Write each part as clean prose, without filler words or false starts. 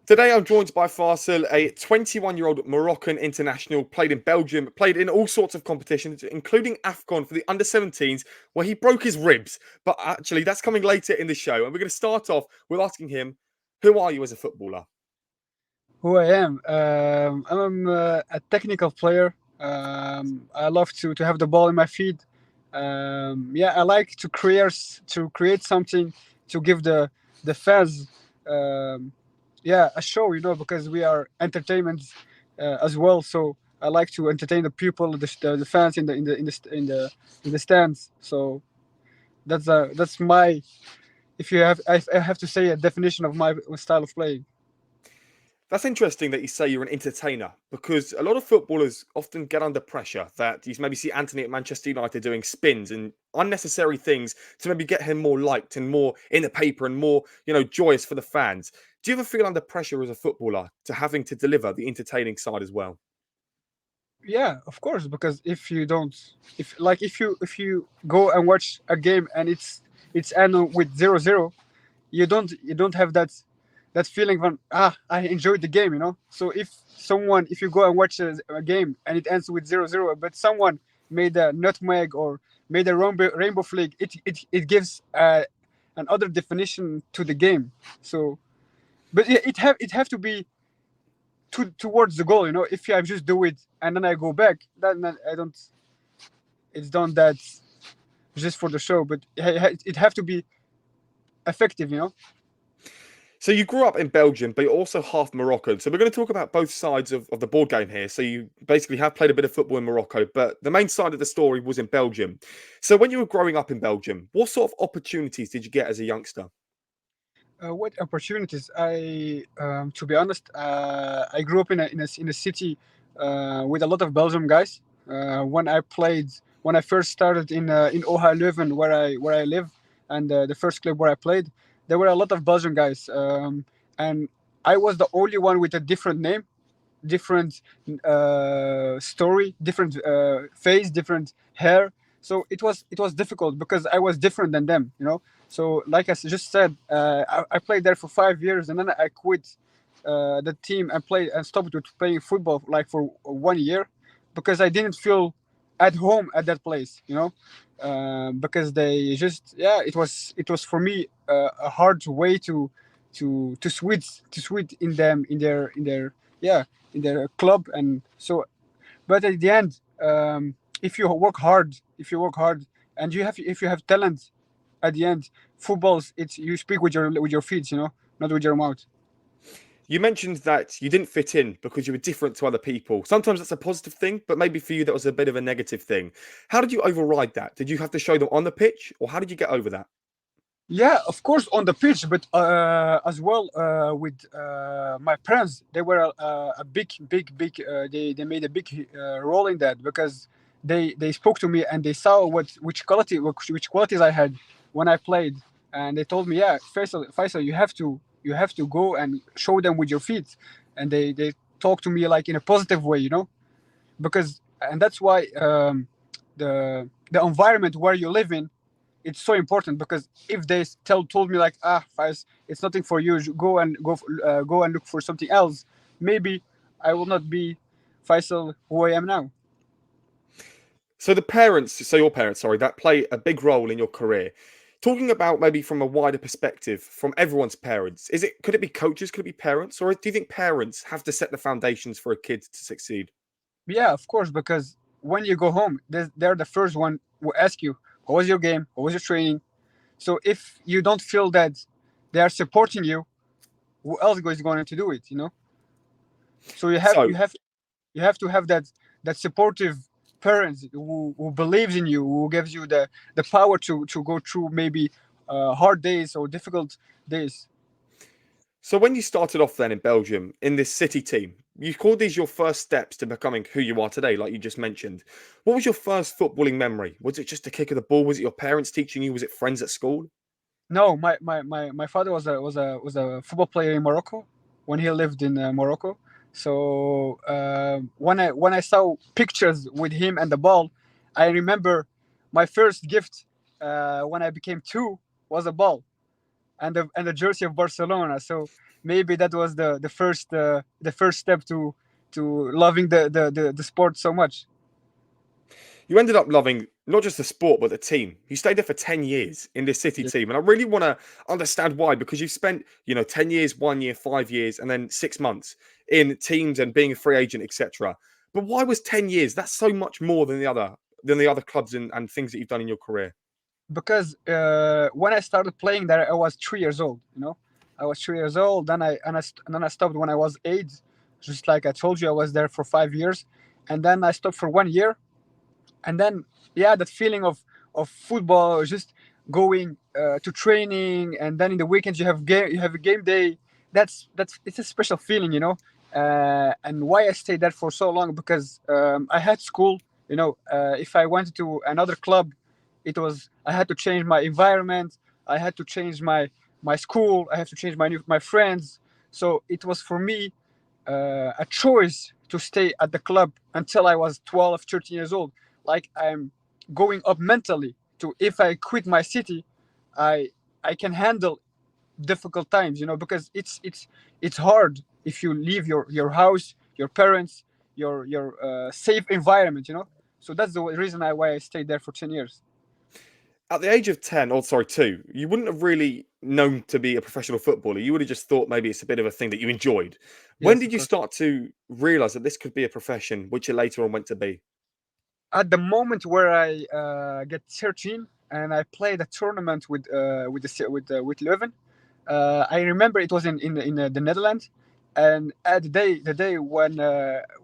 Today I'm joined by Faissal, a 21-year-old Moroccan international, played in Belgium, played in all sorts of competitions, including AFCON for the under-17s, where he broke his ribs. But actually, that's coming later in the show. And we're going to start off with asking him, who are you as a footballer? Who I am? I'm a technical player. I love to have the ball in my feet. Yeah, I like to create something to give the fans, um, yeah, a show. Because we are entertainment as well. So I like to entertain the people, the fans in the stands. So that's my, if you have I have to say a definition of my style of playing. That's interesting that you say you're an entertainer because a lot of footballers often get under pressure that you maybe see Anthony at Manchester United doing spins and unnecessary things to maybe get him more liked and more in the paper and more, joyous for the fans. Do you ever feel under pressure as a footballer to having to deliver the entertaining side as well? Yeah, of course, because if you don't, if you go and watch a game and it's end with 0-0, you don't have that feeling when I enjoyed the game. So if you go and watch a game and it ends with 0-0, but someone made a nutmeg or made a rainbow flag, it gives another definition to the game. So, but it have to be towards the goal. If I just do it and then I go back, then I don't. It's done that just for the show, but it have to be effective. So you grew up in Belgium, but you're also half Moroccan. So we're going to talk about both sides of the board game here. So you basically have played a bit of football in Morocco, but the main side of the story was in Belgium. So when you were growing up in Belgium, what sort of opportunities did you get as a youngster? What opportunities? To be honest, I grew up in a city with a lot of Belgium guys. When I first started in OH Leuven, where I live, and the first club where I played, there were a lot of Belgian guys, and I was the only one with a different name, different story, different face, different hair. So it was difficult because I was different than them. So like just said, I played there for 5 years, and then I quit the team and played and stopped with playing football like for 1 year because I didn't feel at home at that place. Because they just, yeah, it was for me a hard way to switch in their yeah, in their club. And so, but at the end, if you work hard and if you have talent, at the end, footballs, it's you speak with your feet, not with your mouth. You mentioned that you didn't fit in because you were different to other people. Sometimes that's a positive thing, but maybe for you that was a bit of a negative thing. How did you override that? Did you have to show them on the pitch, or how did you get over that? Yeah, of course, on the pitch, but as well with my parents, they were a big. They made a big role in that because they spoke to me and they saw which qualities I had when I played, and they told me, yeah, Faisal, you have to go and show them with your feet, and they talk to me like in a positive way, because and that's why the environment where you live in, it's so important. Because if they told me like, Faiz, it's nothing for you, go and look for something else, maybe I will not be Faisal who I am now. So your parents, sorry, that play a big role in your career. Talking about maybe from a wider perspective, from everyone's parents, could it be coaches, could it be parents, or do you think parents have to set the foundations for a kid to succeed? Yeah, of course, because when you go home, they're the first one who ask you, how was your game, how was your training. So if you don't feel that they are supporting you, who else is going to do it? So you have So you have you have to have that supportive parents who believes in you, who gives you the power to go through maybe hard days or difficult days. So when you started off then in Belgium in this city team, you called these your first steps to becoming who you are today, like you just mentioned. What was your first footballing memory? Was it just a kick of the ball? Was it your parents teaching you? Was it friends at school? No, my father was a football player in Morocco when he lived in Morocco. So when I saw pictures with him and the ball, I remember my first gift when I became two was a ball. and the jersey of Barcelona. So maybe that was the first step to loving the sport so much. You ended up loving not just the sport, but the team. You stayed there for 10 years in this City Yeah. team. And I really want to understand why, because you've spent, 10 years, 1 year, 5 years, and then 6 months in teams and being a free agent, etc. But why was 10 years? That's so much more than the other clubs and things that you've done in your career. Because when I started playing there, I was 3 years old. You know, I was 3 years old. And then I stopped when I was 8. Just like I told you, I was there for 5 years, and then I stopped for 1 year. And then yeah, that feeling of football, just going to training, and then in the weekends you have a game day. That's it's a special feeling, you know. And why I stayed there for so long, because I had school, you know. If I went to another club, I had to change my environment, I had to change my school, I had to change my friends. So it was for me a choice to stay at the club until I was 12, 13 years old. Like, I'm going up mentally to, if I quit my city, I I can handle difficult times, you know, because it's hard if you leave your house, your parents, your safe environment, you know. So that's the reason why I stayed there for 10 years. At the age of 10, or sorry, 2, you wouldn't have really known to be a professional footballer. You would have just thought maybe it's a bit of a thing that you enjoyed. When Yes, did of you course. start to realize that this could be a profession, which it later on went to be? At the moment where I get 13 and I played a tournament with Leuven. I remember it was in the Netherlands, and at the day when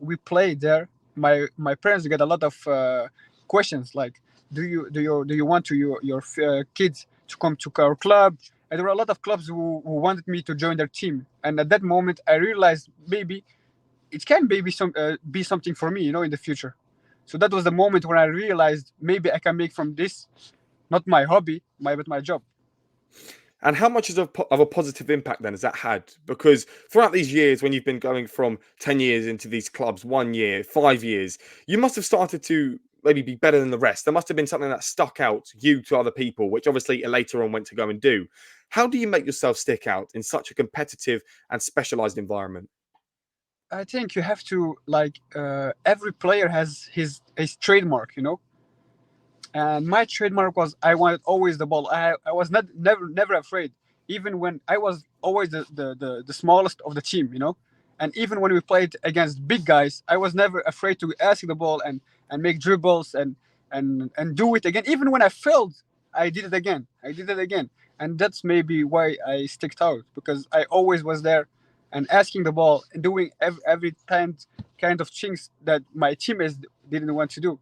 we played there, my parents get a lot of questions like, do you want your kids to come to our club? And there were a lot of clubs who wanted me to join their team, and at that moment I realized maybe it can maybe be something for me, you know, in the future. So that was the moment when I realized maybe I can make from this not my hobby, but my job. And how much of a positive impact then has that had? Because throughout these years, when you've been going from 10 years into these clubs, 1 year, 5 years, you must have started to maybe be better than the rest. There must have been something that stuck out you to other people, which obviously later on went to go and do. How do you make yourself stick out in such a competitive and specialized environment? I think you have to, like, every player has his trademark, you know. And my trademark was I wanted always the ball. I was not never afraid, even when I was always the smallest of the team, you know. And even when we played against big guys, I was never afraid to ask the ball and make dribbles and do it again. Even when I failed, I did it again. I did it again. And that's maybe why I sticked out, because I always was there and asking the ball and doing every kind of things that my teammates didn't want to do.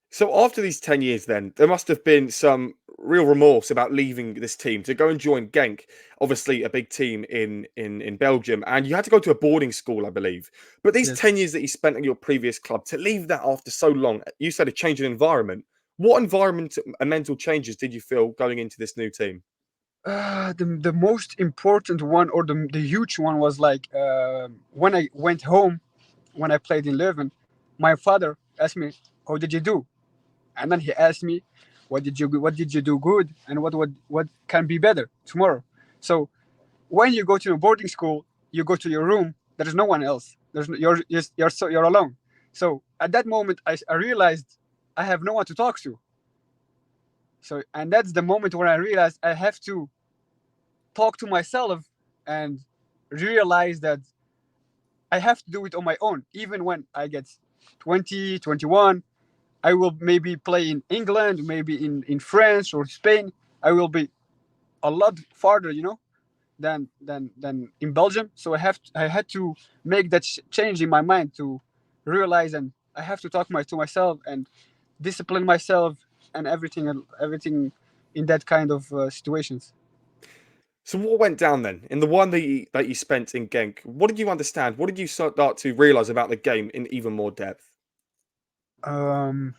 So after these 10 years then, there must have been some real remorse about leaving this team to go and join Genk, obviously a big team in Belgium, and you had to go to a boarding school, I believe. But these Yes. 10 years that you spent at your previous club, to leave that after so long, you said a change in environment. What environment and mental changes did you feel going into this new team? The most important one, or the huge one, was like when I went home, when I played in Leuven, my father asked me, "How did you do?" And then he asked me, what did you do good, and what can be better tomorrow?" So when you go to a boarding school, you go to your room. There is no one else. You're alone. So at that moment, I realized I have no one to talk to. So, and that's the moment where I realized I have to talk to myself and realize that I have to do it on my own. Even when I get 20, 21, I will maybe play in England, maybe in France or Spain. I will be a lot farther, you know, than in Belgium. So I had to make that change in my mind to realize, and I have to talk to myself and discipline myself and everything in that kind of situations. So what went down then in the one that you spent in Genk? What did you understand? What did you start to realize about the game in even more depth? Um,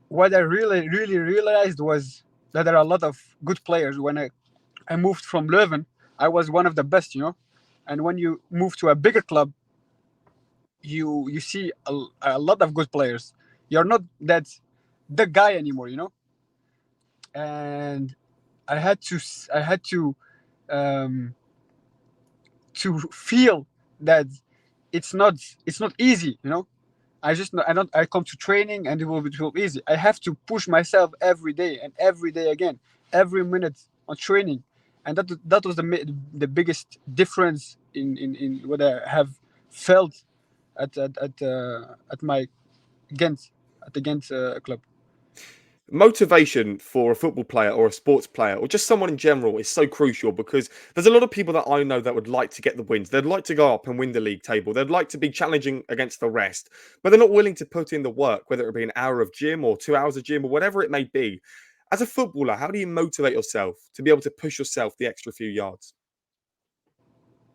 what I really realized was that there are a lot of good players. When I moved from Leuven, I was one of the best, you know. And when you move to a bigger club, you see a lot of good players. You're not that the guy anymore, you know. And I had um, to feel that it's not easy, you know. I come to training and it will be easy. I have to push myself every day and every day again, every minute on training, and that was the biggest difference in what I have felt at my Ghent at the Ghent club. Motivation for a football player or a sports player or just someone in general is so crucial because there's a lot of people that I know that would like to get the wins. They'd like to go up and win the league table. They'd like to be challenging against the rest, but they're not willing to put in the work, whether it be an hour of gym or 2 hours of gym or whatever it may be. As a footballer, how do you motivate yourself to be able to push yourself the extra few yards?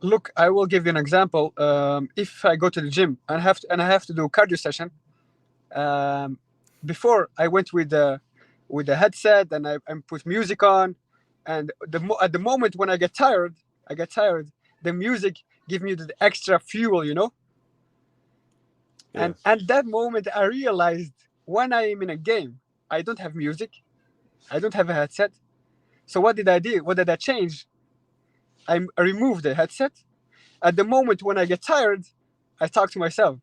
Look, I will give you an example. If I go to the gym and I have to do a cardio session, um, before I went with the headset and I put music on, and at the moment when I get tired. The music give me the extra fuel, you know. And Yes. at that moment, I realized when I am in a game, I don't have music, I don't have a headset. So what did I do? What did I change? I removed the headset. At the moment when I get tired, I talk to myself.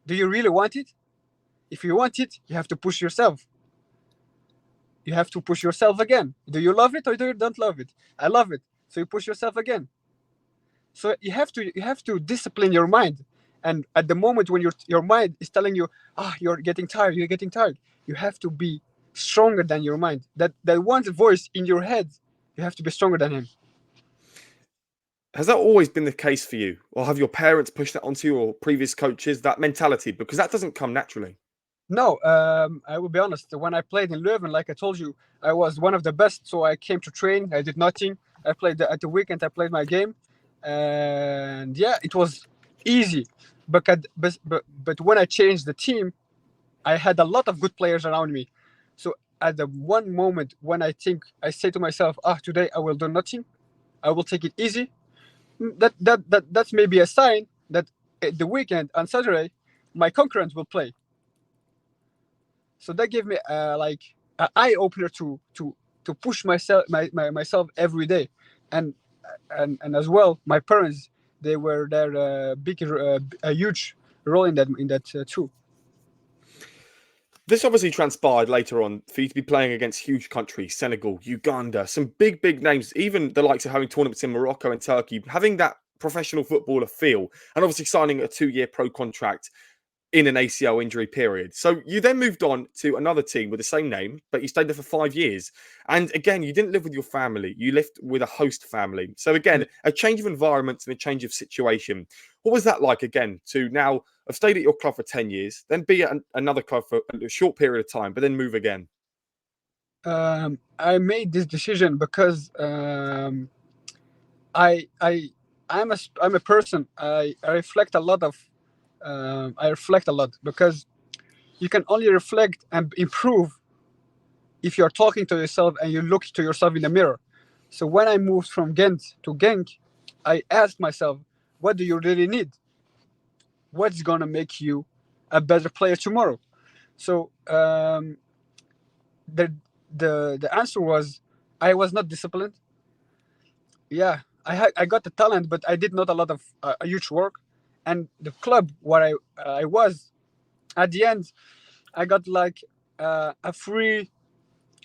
Do you really want it? If you want it, you have to push yourself. You have to push yourself again. Do you love it or do you don't love it? I love it. So you push yourself again. So you have to discipline your mind. And at the moment when your mind is telling you, you're getting tired, you have to be stronger than your mind. That one voice in your head, you have to be stronger than him. Has that always been the case for you? Or have your parents pushed that onto you or previous coaches, that mentality? Because that doesn't come naturally. No, I will be honest. When I played in Leuven, like I told you, I was one of the best. So I came to train. I did nothing. I played at the weekend. I played my game, and yeah, it was easy. But when I changed the team, I had a lot of good players around me. So at the one moment when I say to myself, today I will do nothing. I will take it easy. That's maybe a sign that at the weekend on Saturday, my concurrent will play. So that gave me like an eye opener to push myself every day, and and as well my parents, they were there a huge role in that too. This obviously transpired later on for you to be playing against huge countries, Senegal, Uganda, some big, big names, even the likes of having tournaments in Morocco and Turkey, having that professional footballer feel, and obviously signing a 2 year pro contract in an ACL injury period. So you then moved on to another team with the same name, but you stayed there for 5 years. And again, you didn't live with your family, you lived with a host family. So again, a change of environment and a change of situation. What was that like again to now have stayed at your club for 10 years, then be at another club for a short period of time, but then move again? I made this decision because I I I'm a person. I reflect a lot of I reflect a lot because you can only reflect and improve if you're talking to yourself and you look to yourself in the mirror. So when I moved from Ghent to Genk, I asked myself, what do you really need? What's gonna make you a better player tomorrow? So the the answer was I was not disciplined. Yeah, I got the talent, but I did not a lot of a huge work. And the club where I was at the end, I got like a free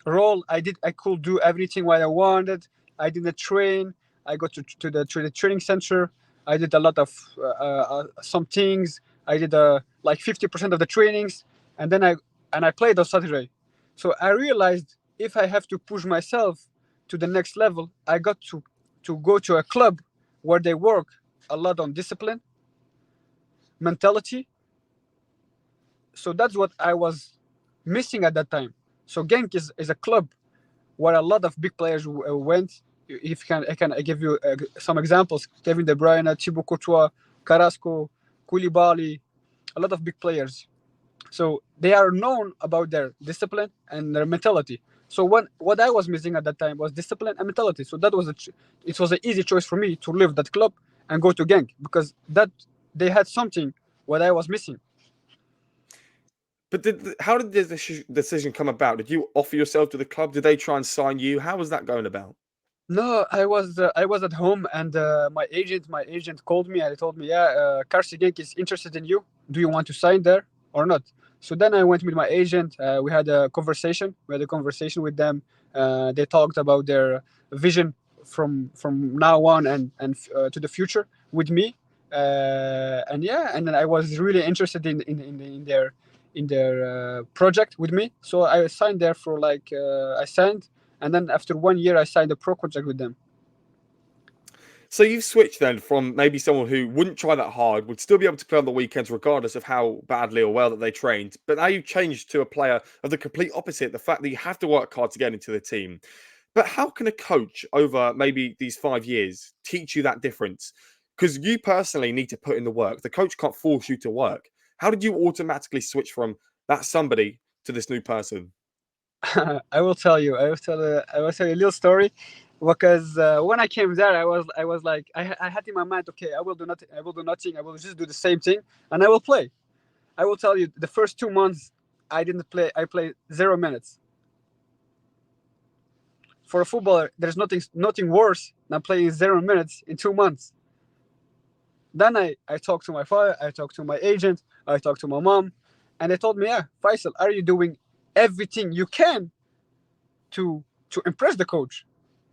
role. I could do everything what I wanted. I didn't train. I got to the training center. I did a lot of some things. I did like 50% of the trainings, and then I played on Saturday. So I realized if I have to push myself to the next level, I got to go to a club where they work a lot on discipline, mentality. So that's what I was missing at that time. So Genk is a club where a lot of big players went. If I give you some examples: Kevin De Bruyne, Thibaut Courtois, Carrasco, Koulibaly, a lot of big players. So they are known about their discipline and their mentality. So what I was missing at that time was discipline and mentality. So it was an easy choice for me to leave that club and go to Genk because that they had something what I was missing. But how did this decision come about? Did you offer yourself to the club? Did they try and sign you? How was that going about? No, I was at home, and my agent called me and he told me, yeah, KRC Genk is interested in you. Do you want to sign there or not? So then I went with my agent. We had a conversation. We had a conversation with them. They talked about their vision from now on and to the future with me. And yeah, and then I was really interested in their project with me. So I signed there for like I signed, and then after 1 year I signed a pro contract with them. So you've switched then from maybe someone who wouldn't try that hard, would still be able to play on the weekends regardless of how badly or well that they trained. But now you've changed to a player of the complete opposite, the fact that you have to work hard to get into the team. But how can a coach over maybe these 5 years teach you that difference? Because you personally need to put in the work. The coach can't force you to work. How did you automatically switch from that somebody to this new person? I will tell you. I will tell you a little story, because when I came there, I was like, I had in my mind, okay, I will do nothing. I will do nothing. I will just do the same thing, and I will play. I will tell you, the first 2 months, I didn't play. I played 0 minutes. For a footballer, there's nothing worse than playing 0 minutes in 2 months. Then I talked to my father, I talked to my agent, I talked to my mom, and they told me, yeah, Faisal, are you doing everything you can to impress the coach?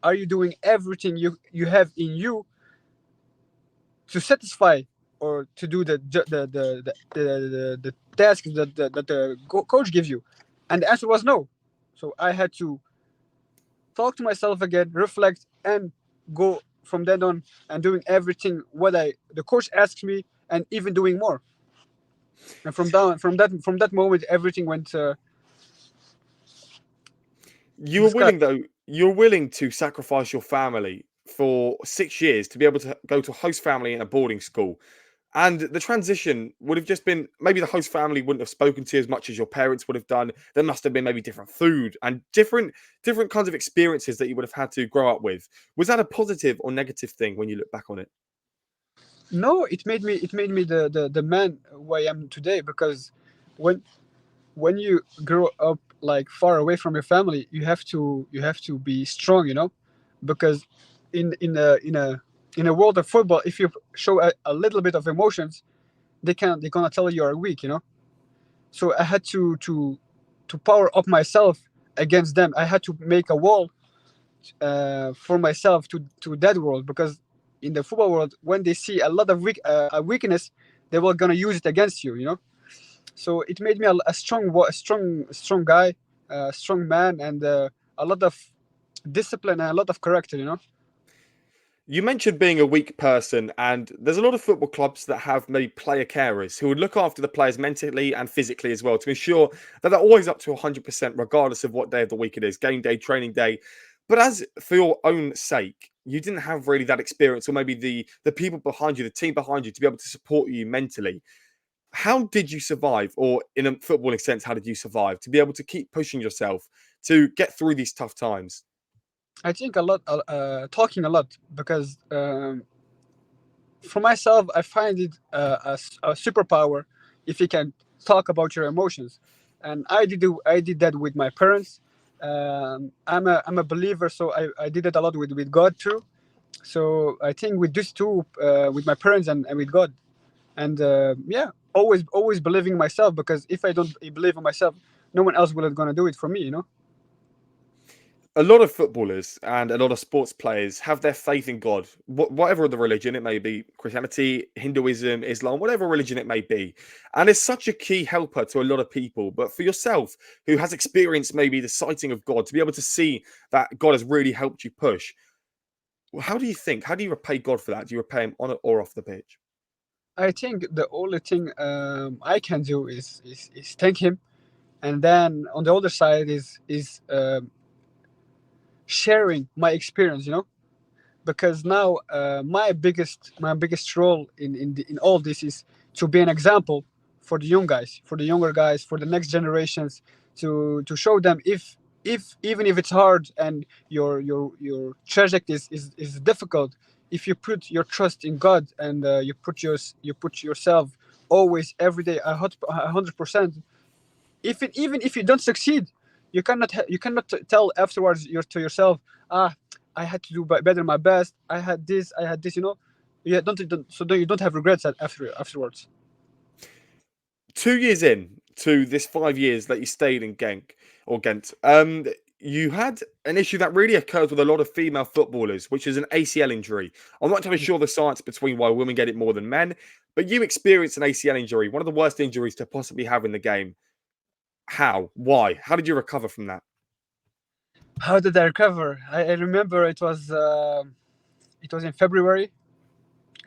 Are you doing everything you have in you to satisfy or to do the task that the coach gives you? And the answer was no. So I had to talk to myself again, reflect, and go from then on and doing everything what I the coach asks me, and even doing more. And from that moment, everything went You to were the sky. willing, though, you're willing to sacrifice your family for 6 years to be able to go to a host family in a boarding school. And the transition would have just been maybe the host family wouldn't have spoken to you as much as your parents would have done. There must have been maybe different food and different kinds of experiences that you would have had to grow up with. Was that a positive or negative thing when you look back on it? No, it made me the man who I am today, because when when you grow up like far away from your family, you have to be strong, because in a world of football, if you show a little bit of emotions, they're gonna tell you you're weak. So I had to power up myself against them. I had to make a wall for myself to that world, because in the football world, when they see a lot of a weakness, they were gonna use it against you. So it made me a strong guy, a strong man, and a lot of discipline and a lot of character. You mentioned being a weak person, and there's a lot of football clubs that have maybe player carers who would look after the players mentally and physically as well to ensure that they're always up to 100%, regardless of what day of the week it is, game day, training day. But as for your own sake, you didn't have really that experience, or maybe the people behind you, the team behind you, to be able to support you mentally. How did you survive, or in a footballing sense, how did you survive to be able to keep pushing yourself to get through these tough times? I think a lot, talking a lot, because for myself, I find it a superpower if you can talk about your emotions, and I did that with my parents. I'm a believer, so I did it a lot with God too. So I think with these two, with my parents and with God, and yeah, always believing in myself, because if I don't believe in myself, no one else will gonna do it for me. A lot of footballers and a lot of sports players have their faith in God, whatever the religion it may be, Christianity, Hinduism, Islam, whatever religion it may be. And it's such a key helper to a lot of people. But for yourself, who has experienced maybe the sighting of God, to be able to see that God has really helped you push, how do you think? How do you repay God for that? Do you repay him on or off the pitch? I think the only thing I can do is thank him, and then on the other side is sharing my experience. Because now my biggest role in all this is to be an example for the young guys, for the younger guys, for the next generations, to show them, if even if it's hard and your trajectory is difficult, if you put your trust in God, and you put yourself always every day 100%, even if you don't succeed, you cannot tell afterwards to yourself, I had to do better my best. I had this. You you don't have regrets afterwards. 2 years in to this 5 years that you stayed in Genk or Ghent, you had an issue that really occurs with a lot of female footballers, which is an ACL injury. I'm not entirely sure the science between why women get it more than men, but you experienced an ACL injury, one of the worst injuries to possibly have in the game. How? Why? How did you recover from that? How did I recover? I remember it was in February.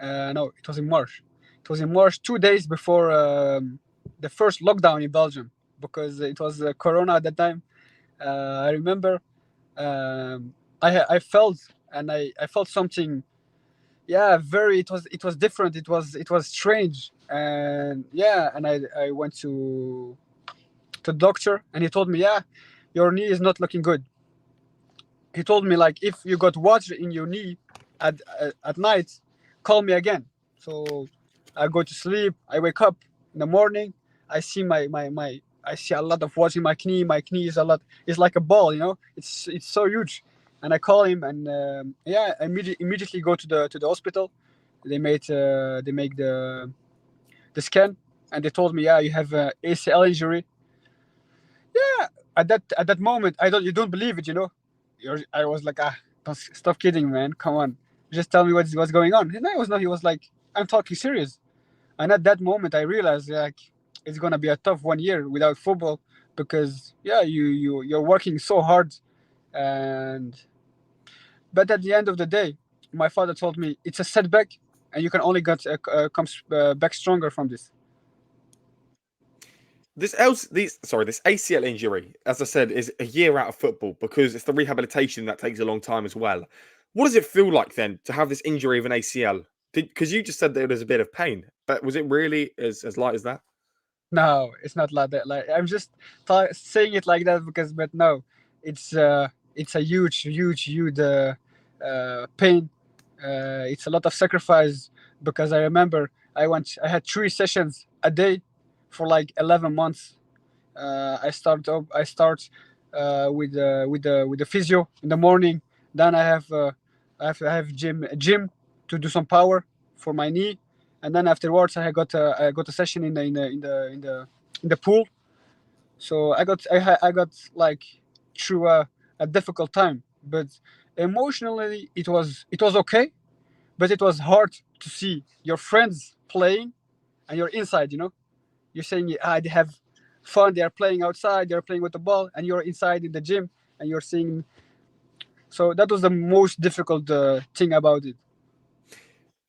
No, it was in March. It was in March, 2 days before the first lockdown in Belgium, because it was Corona at that time. I remember I felt, and I felt something. Yeah, very. It was different. It was strange, and yeah, and I went to the doctor, and he told me, yeah, your knee is not looking good. He told me, like, if you got water in your knee at night, call me again. So I go to sleep. I wake up in the morning. I see I see a lot of water in my knee. My knee is a lot. It's like a ball, It's so huge. And I call him, and yeah, I immediately go to the hospital. They make the scan, and they told me, yeah, you have a ACL injury. Yeah, at that moment, you don't believe it, I was like, don't stop kidding, man. Come on, just tell me what's going on. And I was not. He was like, I'm talking serious. And at that moment, I realized, like, it's gonna be a tough 1 year without football, because yeah, you're working so hard, and but at the end of the day, my father told me it's a setback, and you can only come back stronger from this. This ACL injury, as I said, is a year out of football because it's the rehabilitation that takes a long time as well. What does it feel like then to have this injury of an ACL? Because you just said that there's a bit of pain, but was it really as light as that? No, it's not like that. Like, I'm just saying it like that because, but no, it's a huge pain. It's a lot of sacrifice, because I remember I had 3 sessions a day for like 11 months. I start with the physio in the morning. Then I have gym to do some power for my knee, and then afterwards I got a session in the pool. So I got like through a difficult time, but emotionally it was okay, but it was hard to see your friends playing, and you're inside. You're saying, they have fun. They are playing outside. They're playing with the ball, and you're inside in the gym, and you're seeing. So that was the most difficult thing about it.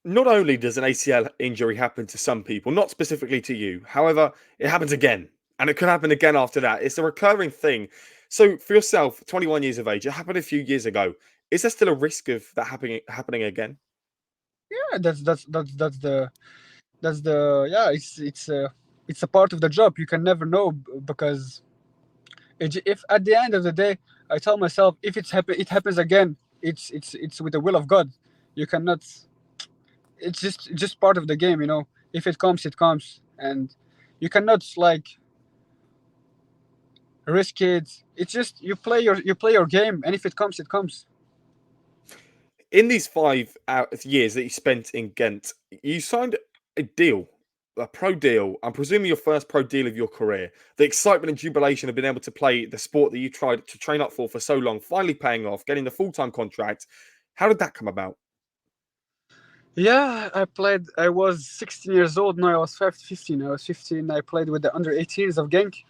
Not only does an ACL injury happen to some people, not specifically to you, however, it happens again. And it can happen again after that. It's a recurring thing. So for yourself, 21 years of age, it happened a few years ago. Is there still a risk of that happening again? Yeah, that's the yeah. It's a part of the job. You can never know, because if at the end of the day, I tell myself, if it happens again, it's with the will of God. You cannot. It's just part of the game. If it comes, it comes, and you cannot, like, risk it. It's just you play your game, and if it comes, it comes. In these 5 years that you spent in Ghent, you signed a deal, a pro deal. I'm presuming your first pro deal of your career. The excitement and jubilation of being able to play the sport that you tried to train up for so long, finally paying off, getting the full-time contract. How did that come about? Yeah, I played. I was 16 years old. No, I was 15. I was 15. I played with the under 18s of Genk.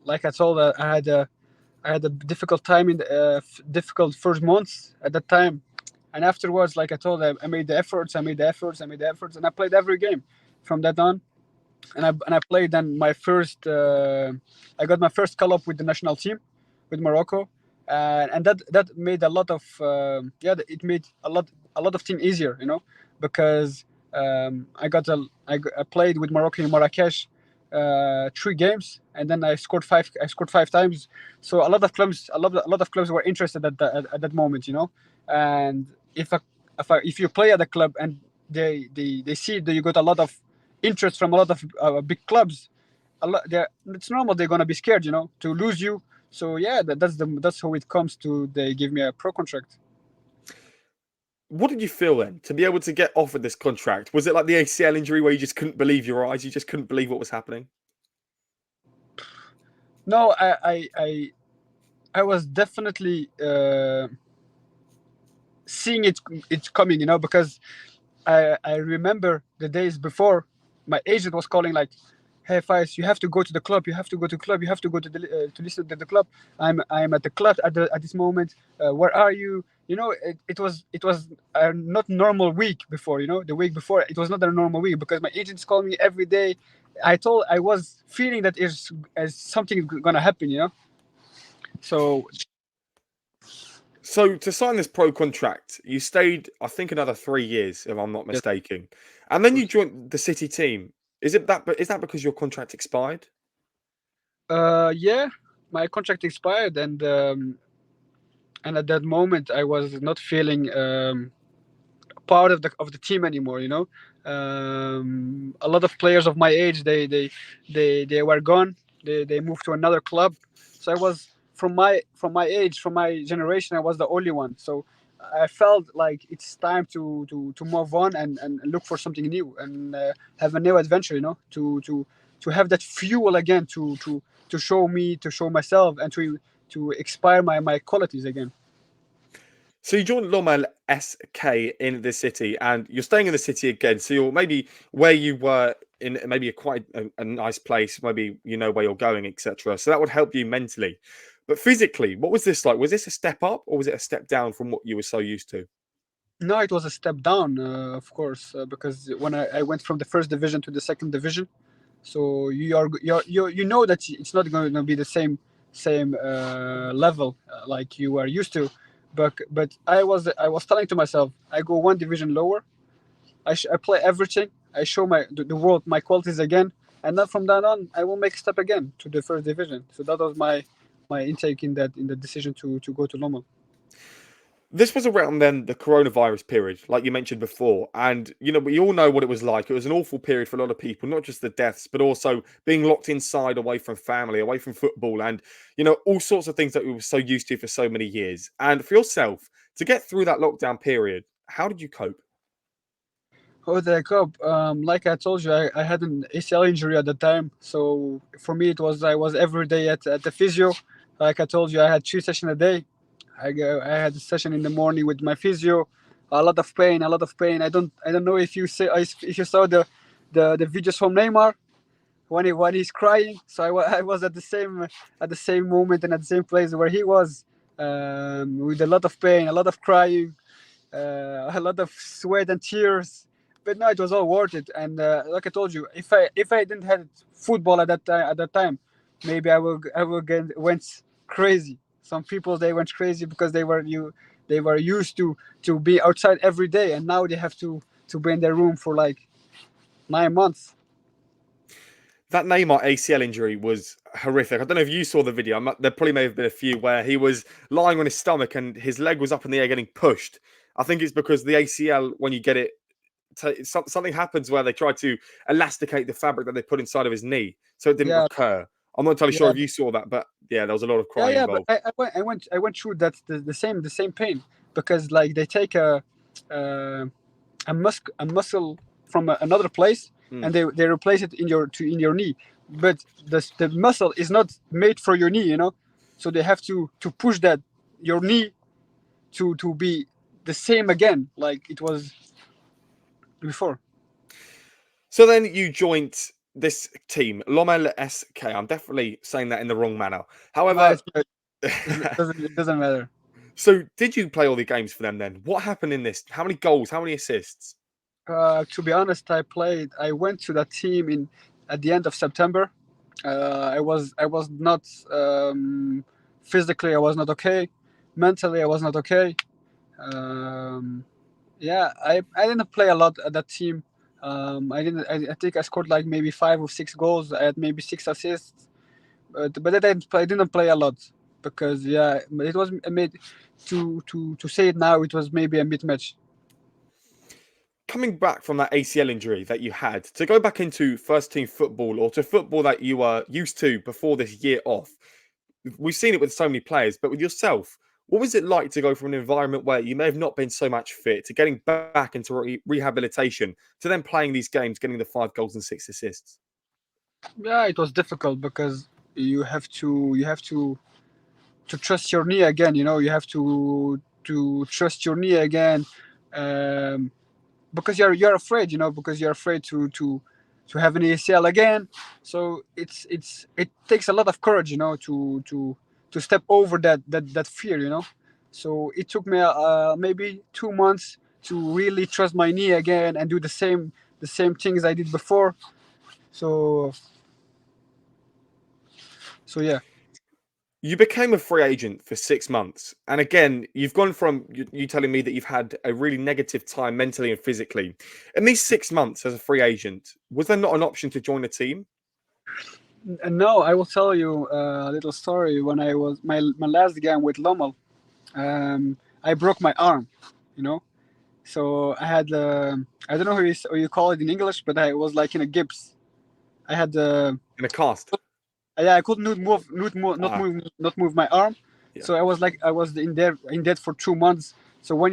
Like I told, I had a difficult time in the difficult first months at that time, and afterwards, like I told, I made the efforts. I made the efforts. I made the efforts, and I played every game from that on. And I played then my first. I got my first call up with the national team, with Morocco, and that made a lot of it made a lot of things easier, because I played with Morocco in Marrakesh 3 games, and then I scored five times. So a lot of clubs were interested at that moment, and if you play at a club, and they see that you got a lot of interest from a lot of big clubs, a lot. It's normal. They're gonna be scared, to lose you. So yeah, that's how it comes to. They give me a pro contract. What did you feel then to be able to get offered this contract? Was it like the ACL injury where you just couldn't believe your eyes? You just couldn't believe what was happening? No, I was definitely seeing it's coming, because I remember the days before my agent was calling like, "Hey, Faiz, you have to go to the club. You have to go to the club. You have to go to listen to the club. I'm at the club at this moment. Where are you? It was not normal week before. The week before it was not a normal week because my agents called me every day. I was feeling that is as something gonna happen. So So to sign this pro contract, you stayed, I think, another 3 years, if I'm not yes, mistaken, and then you joined the City team. Is that because your contract expired? yeah, my contract expired and at that moment I was not feeling part of the team anymore. A lot of players of my age they were gone. They moved to another club. So I was from my age, from my generation, I was the only one. So I felt like it's time to move on and look for something new and have a new adventure. To have that fuel again to show myself and to expire my qualities again. So you joined Lommel SK in the City, and you're staying in the City again. So you're maybe where you were in maybe a nice place. Maybe you know where you're going, etc. So that would help you mentally. But physically, what was this like? Was this a step up or was it a step down from what you were so used to? No, it was a step down, of course, because when I went from the first division to the second division, so you know that it's not going to be the same level like you are used to, but I was telling to myself, I go one division lower, I play everything, I show the world my qualities again, and then from then on I will make a step again to the first division. So that was my intake in the decision to go to Lommel. This was around then the coronavirus period, like you mentioned before. And, we all know what it was like. It was an awful period for a lot of people, not just the deaths, but also being locked inside away from family, away from football, and, all sorts of things that we were so used to for so many years. And for yourself, to get through that lockdown period, how did you cope? Oh, the cup. Like I told you, I had an ACL injury at the time. So for me, I was every day at the physio. Like I told you, I had 2 sessions a day. I had a session in the morning with my physio. A lot of pain, a lot of pain. I don't know if you saw the videos from Neymar when he's crying. So I was at the same moment and at the same place where he was, with a lot of pain, a lot of crying, a lot of sweat and tears. But no, it was all worth it. And like I told you, if I didn't have football at that time, maybe went crazy. Some people they went crazy because they were used to be outside every day, and now they have to be in their room for like 9 months. That Neymar ACL injury was horrific. I don't know if you saw the video. There probably may have been a few where he was lying on his stomach and his leg was up in the air getting pushed. I think it's because the ACL, when you get it, something happens where they try to elasticate the fabric that they put inside of his knee so it didn't Yeah, recur. I'm not entirely sure yeah, if you saw that, but yeah, there was a lot of yeah, crying yeah. But involved. I went through that the same pain because like they take uh, a muscle from another place Mm. and they replace it in your knee, but the muscle is not made for your knee. So they have to push that your knee to be the same again like it was before. So then you joined this team, Lommel SK. I'm definitely saying that in the wrong manner. No, However, it doesn't matter. so did you play all the games for them then? What happened in this? How many goals? How many assists? To be honest, I went to that team in at the end of September. I was not, physically, I was not okay. Mentally, I was not okay. Um, yeah, I didn't play a lot at that team. I think I scored like maybe 5 or 6 goals. I had maybe 6 assists, but I didn't play a lot because yeah, it was made to say it now. It was maybe a mid match. Coming back from that ACL injury that you had, to go back into first team football or to football that you were used to before this year off, we've seen it with so many players, but with yourself, what was it like to go from an environment where you may have not been so much fit to getting back into rehabilitation to then playing these games, getting the 5 goals and 6 assists? Yeah, it was difficult because you have to trust your knee again. You know, you have to trust your knee again, um, because you're afraid. You know, because you're afraid to have an ACL again. So it takes a lot of courage. You know, to step over that fear. You know, so it took me maybe 2 months to really trust my knee again and do the same things I did before. So yeah. You became a free agent for 6 months. And again, you've gone from you telling me that you've had a really negative time mentally and physically. In these 6 months as a free agent, was there not an option to join a team? No, I will tell you a little story. When I was my last game with Lommel, I broke my arm. You know, so I had I don't know how you call it in English, but I was like in a gips. I had In a cast? yeah, I couldn't Ah, not move my arm. yeah. So I was in debt for 2 months. So when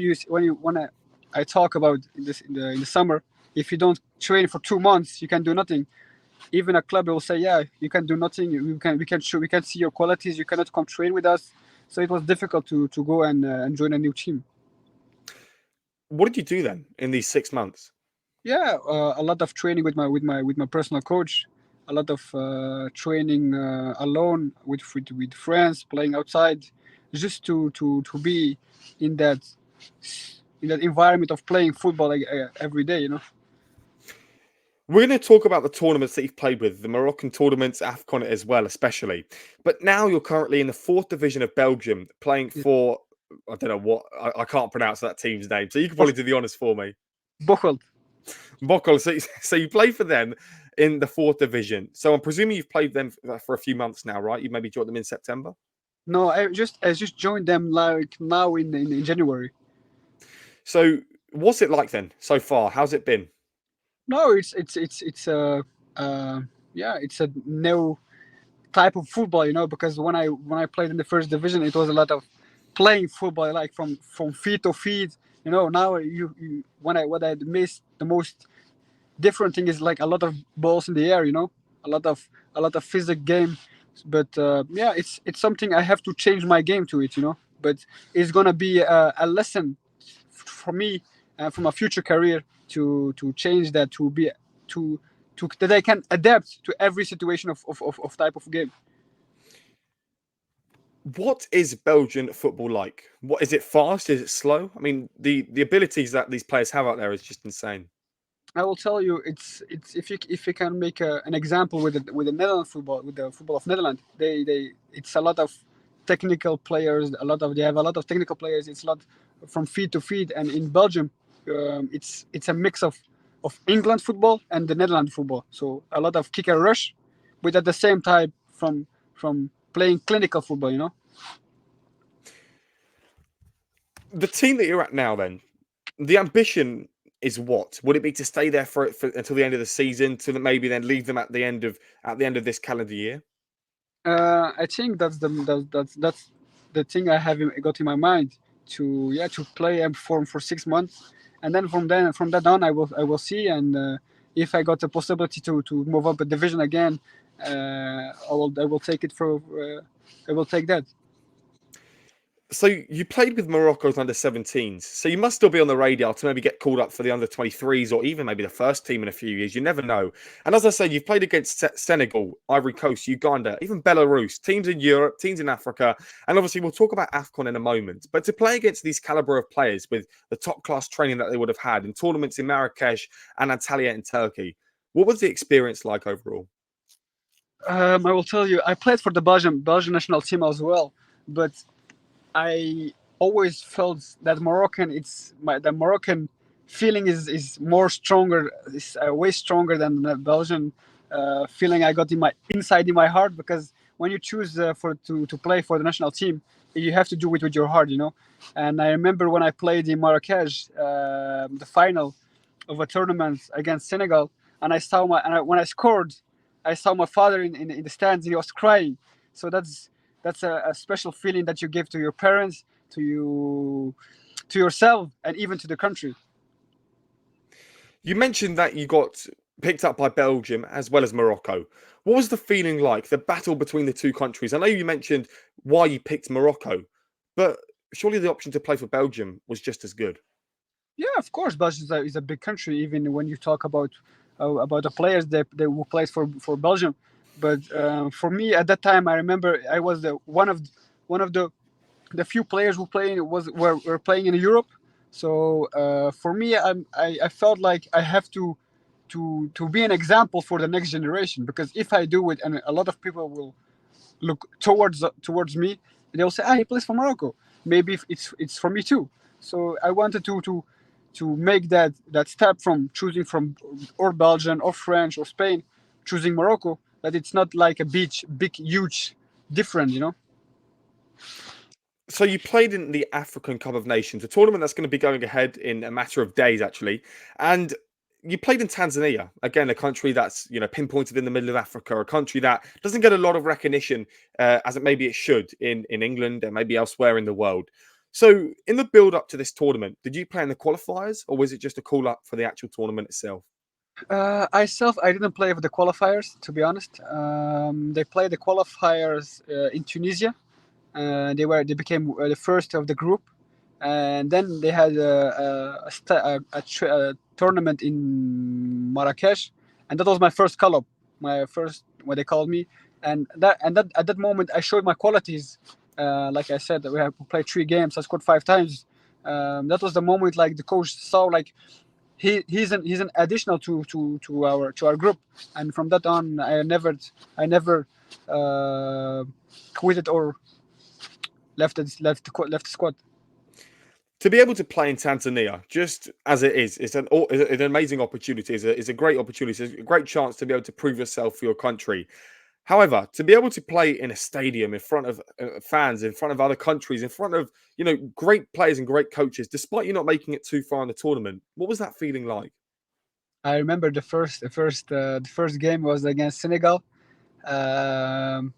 I talk about in the summer, if you don't train for 2 months, you can do nothing. Even a club will say, yeah, you can do nothing. We can see your qualities. You cannot come train with us. So it was difficult to go and join a new team. What did you do then in these 6 months? Yeah, a lot of training with my personal coach. A lot of training alone with friends, playing outside, just to be in that in that environment of playing football like, every day. You know. We're going to talk about the tournaments that you've played with, the Moroccan tournaments, AFCON as well, especially. But now you're currently in the fourth division of Belgium, playing for, I don't know what, I can't pronounce that team's name. So you can probably do the honours for me. Bocholt. Bocholt. So you play for them in the fourth division. So I'm presuming you've played them for a few months now, right? You maybe joined them in September. No, I just joined them like now in January. So what's it like then so far? How's it been? No, it's uh, yeah, it's a new type of football, you know, because when I played in the first division, it was a lot of playing football, like from feet to feet. You know, now what I missed the most different thing is like a lot of balls in the air. You know, a lot of physical game. But yeah, it's something I have to change my game to it. You know, but it's gonna be a lesson for me for my future career to change that to be to that I can adapt to every situation of type of game. What is Belgian football like? What is it fast? Is it slow? I mean, the abilities that these players have out there is just insane. I will tell you, it's if you can make an example with the Netherlands football, with the football of Netherlands, they it's a lot of technical players. They have a lot of technical players. It's a lot from feet to feet, and in Belgium, it's a mix of England football and the Netherlands football. So a lot of kick and rush, but at the same time from playing clinical football. You know. The team that you're at now, then, the ambition is what? Would it be to stay there for until the end of the season, to maybe then leave them at the end of this calendar year? I think that's the thing I have got in my mind to play and perform for 6 months, and then from that on I will see, and if I got the possibility to move up a division again, I will take it for I will take that. So you played with Morocco's under 17s, so you must still be on the radar to maybe get called up for the under 23s or even maybe the first team in a few years. You never know. And as I say, you've played against Senegal, Ivory Coast, Uganda, even Belarus, teams in Europe, teams in Africa, and obviously we'll talk about AFCON in a moment. But to play against these caliber of players with the top class training that they would have had in tournaments in Marrakesh and Antalya in Turkey, what was the experience like overall? I will tell you, I played for the Belgian national team as well, but I always felt that the Moroccan feeling is more stronger, is way stronger than the Belgian feeling I got in my inside in my heart. Because when you choose to play for the national team, you have to do it with your heart, you know. And I remember when I played in Marrakesh, the final. of a tournament against Senegal, and when I scored, I saw my father in the stands. He was crying. So that's a special feeling that you give to your parents, to you, to yourself, and even to the country. You mentioned that you got picked up by Belgium as well as Morocco. What was the feeling like, the battle between the two countries? I know you mentioned why you picked Morocco, but surely the option to play for Belgium was just as good. Yeah, of course, Belgium is a big country. Even when you talk about the players that who played for Belgium, but for me at that time, I remember I was one of the few players who were playing in Europe. So for me, I felt like I have to be an example for the next generation, because if I do it, and a lot of people will look towards me, they'll say, "Ah, he plays for Morocco. Maybe if it's for me too." So I wanted to make that step from choosing from or Belgian or French or Spain, choosing Morocco. That it's not like a big huge different, you know. So you played in the African Cup of Nations, a tournament that's going to be going ahead in a matter of days, actually. And you played in Tanzania, again, a country that's pinpointed in the middle of Africa, a country that doesn't get a lot of recognition as maybe it should in England and maybe elsewhere in the world. So in the build up to this tournament, did you play in the qualifiers, or was it just a call up for the actual tournament itself? I didn't play with the qualifiers, to be honest. They played the qualifiers in Tunisia. They became the first of the group, and then they had a tournament in Marrakesh, and that was my first call up, my first what they called me, and that at that moment I showed my qualities. Like I said, we have played 3 games. I scored 5 times. That was the moment like the coach saw like he's an additional to our group, and from that on I never quit it or left the squad. To be able to play in Tanzania, just as it is, it's an amazing opportunity. It's a great opportunity. It's a great chance to be able to prove yourself for your country. However, to be able to play in a stadium in front of fans, in front of other countries, in front of great players and great coaches, despite you not making it too far in the tournament, what was that feeling like? I remember the first game was against Senegal. Um,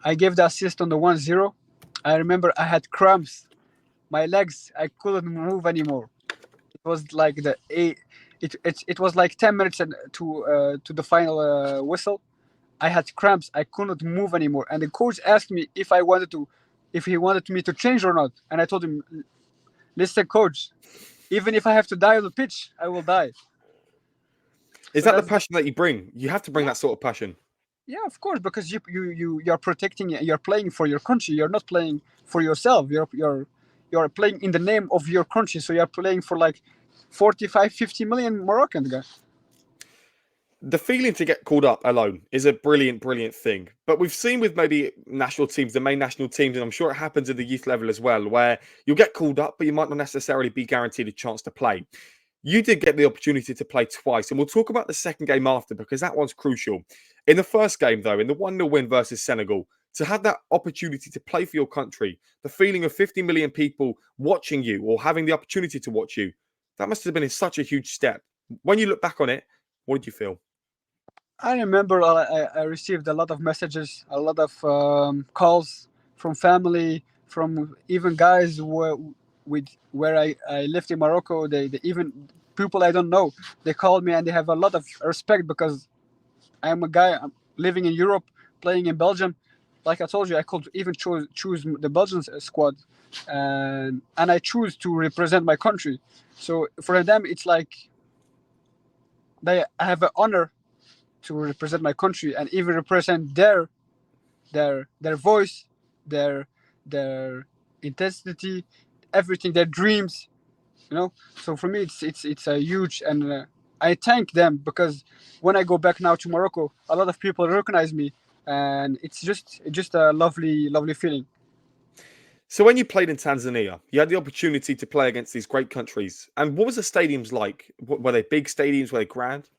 I gave the assist on the 1-0. I remember I had cramps. My legs, I couldn't move anymore. It was like it was like 10 minutes to the final whistle. I had cramps. I couldn't move anymore. And the coach asked me if he wanted me to change or not. And I told him, "Listen, coach, even if I have to die on the pitch, I will die." Is So that the that's passion that you bring? You have to bring yeah, that sort of passion. yeah, of course, because you're protecting, you're playing for your country. You're not playing for yourself. You're playing in the name of your country. So you're playing for like 45, 50 million Moroccan guys. The feeling to get called up alone is a brilliant, brilliant thing. But we've seen with maybe national teams, the main national teams, and I'm sure it happens at the youth level as well, where you'll get called up, but you might not necessarily be guaranteed a chance to play. You did get the opportunity to play twice, and we'll talk about the second game after because that one's crucial. In the first game, though, in the 1-0 win versus Senegal, to have that opportunity to play for your country, the feeling of 50 million people watching you or having the opportunity to watch you, that must have been such a huge step. When you look back on it, what did you feel? I remember I received a lot of messages, a lot of calls from family, from even guys where I lived in Morocco. They even people I don't know. They called me and they have a lot of respect because I am a guy living in Europe, playing in Belgium. Like I told you, I could even choose the Belgian squad, and I choose to represent my country. So for them, it's like they have an honor to represent my country and even represent their voice, their their intensity, everything, their dreams. So for me, it's a huge, and I thank them because when I go back now to Morocco, a lot of people recognize me, and it's just a lovely feeling. So when you played in Tanzania, you had the opportunity to play against these great countries. And what was the stadiums like? Were they big stadiums? Were they grand?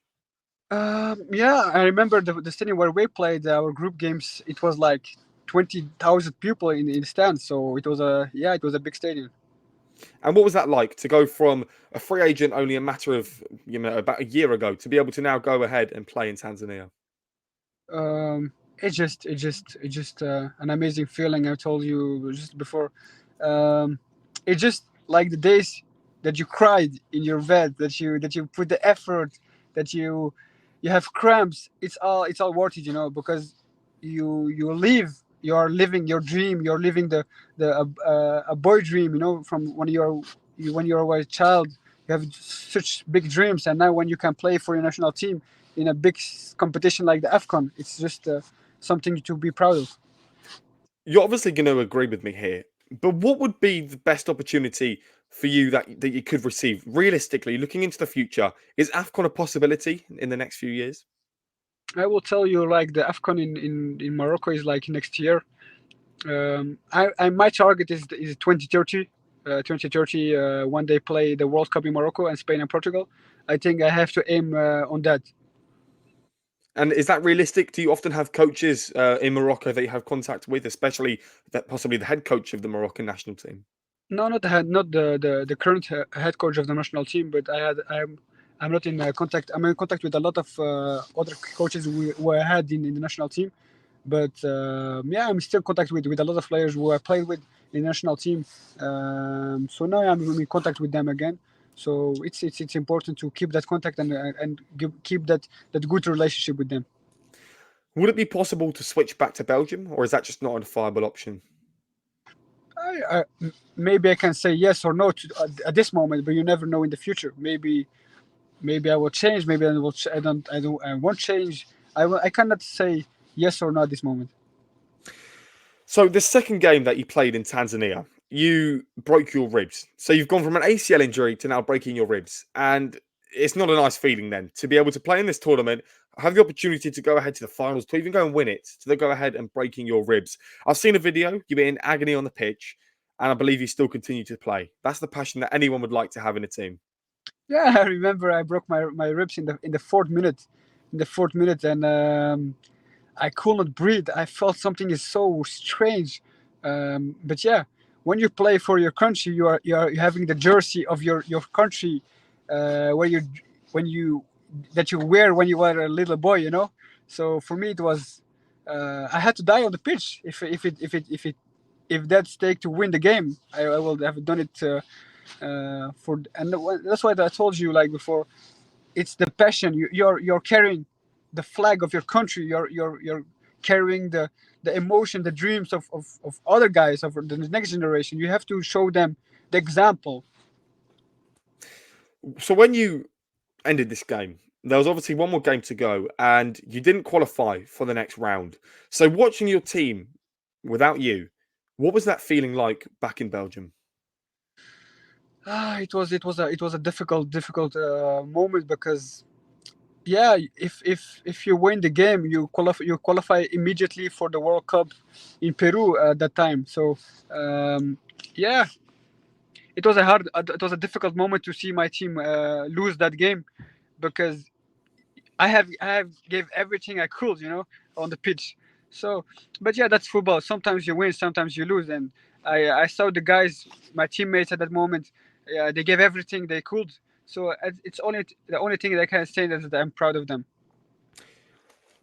Yeah, I remember the stadium where we played our group games. It was like 20,000 people in the stands, so it was a big stadium. And what was that like to go from a free agent only a matter of about a year ago to be able to now go ahead and play in Tanzania? It's just an amazing feeling. I told you just before. Um, it's just like the days that you cried in your bed, that you put the effort, that you have cramps. It's all worth it, because you live. You are living your dream. You're living a boy dream. From when you're a child, you have such big dreams, and now when you can play for your national team in a big competition like the Afcon, it's just something to be proud of. You're obviously going to agree with me here, but what would be the best opportunity for you that you could receive realistically, looking into the future? Is AFCON a possibility in the next few years? I will tell you, like, the Afcon in Morocco is like next year. My target is 2030. 2030, when they play the World Cup in Morocco and Spain and Portugal. I think I have to aim on that. And is that realistic? Do you often have coaches in Morocco that you have contact with, especially that possibly the head coach of the Moroccan national team? No, not the current head coach of the national team, but I'm not in contact. I'm in contact with a lot of other coaches who I had in the national team. But yeah, I'm still in contact with a lot of players who I played with in the national team. So now I'm in contact with them again. So it's important to keep that contact and keep that good relationship with them. Would it be possible to switch back to Belgium, or is that just not a viable option? Maybe I can say yes or no at this moment, but you never know in the future. Maybe I will change. Maybe I will. I won't change. I cannot say yes or no at this moment. So the second game that you played in Tanzania, you broke your ribs. So you've gone from an ACL injury to now breaking your ribs, and it's not a nice feeling then to be able to play in this tournament, have the opportunity to go ahead to the finals, to even go and win it, to then go ahead and breaking your ribs. I've seen a video, you were in agony on the pitch, and I believe you still continue to play. That's the passion that anyone would like to have in a team. Yeah, I remember I broke my ribs in the fourth minute, and I could not breathe. I felt something is so strange. But yeah, when you play for your country, you're having the jersey of your country, where you when you that you wear when you were a little boy. So for me, it was I had to die on the pitch if that stake to win the game. I will have done it that's why I told you, like, before. It's the passion. You're carrying the flag of your country. You're carrying the emotion, the dreams of other guys, of the next generation. You have to show them the example. So when you ended this game, there was obviously one more game to go, and you didn't qualify for the next round. So watching your team without you, what was that feeling like back in Belgium? It was a difficult moment, because yeah, if you win the game, you qualify immediately for the World Cup in Peru at that time. So yeah, it was a difficult moment to see my team lose that game, because I have gave everything I could, on the pitch. So, but yeah, that's football. Sometimes you win, sometimes you lose, and I saw the guys, my teammates at that moment. Yeah, they gave everything they could. So it's only the only thing that I can say is that I'm proud of them.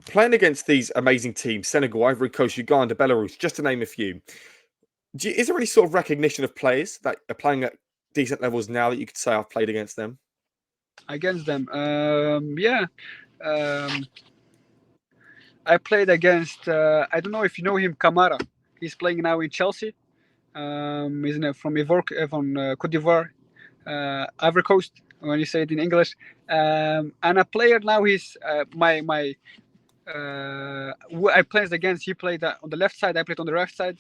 Playing against these amazing teams, Senegal, Ivory Coast, Uganda, Belarus, just to name a few, is there any sort of recognition of players that are playing at decent levels now that you could say I've played against them? Against them. Yeah, um, I played against. I don't know if you know him, Kamara. He's playing now in Chelsea. He's from Cote d'Ivoire, Ivory Coast, when you say it in English. And a player now. He's my who I played against. He played on the left side. I played on the right side.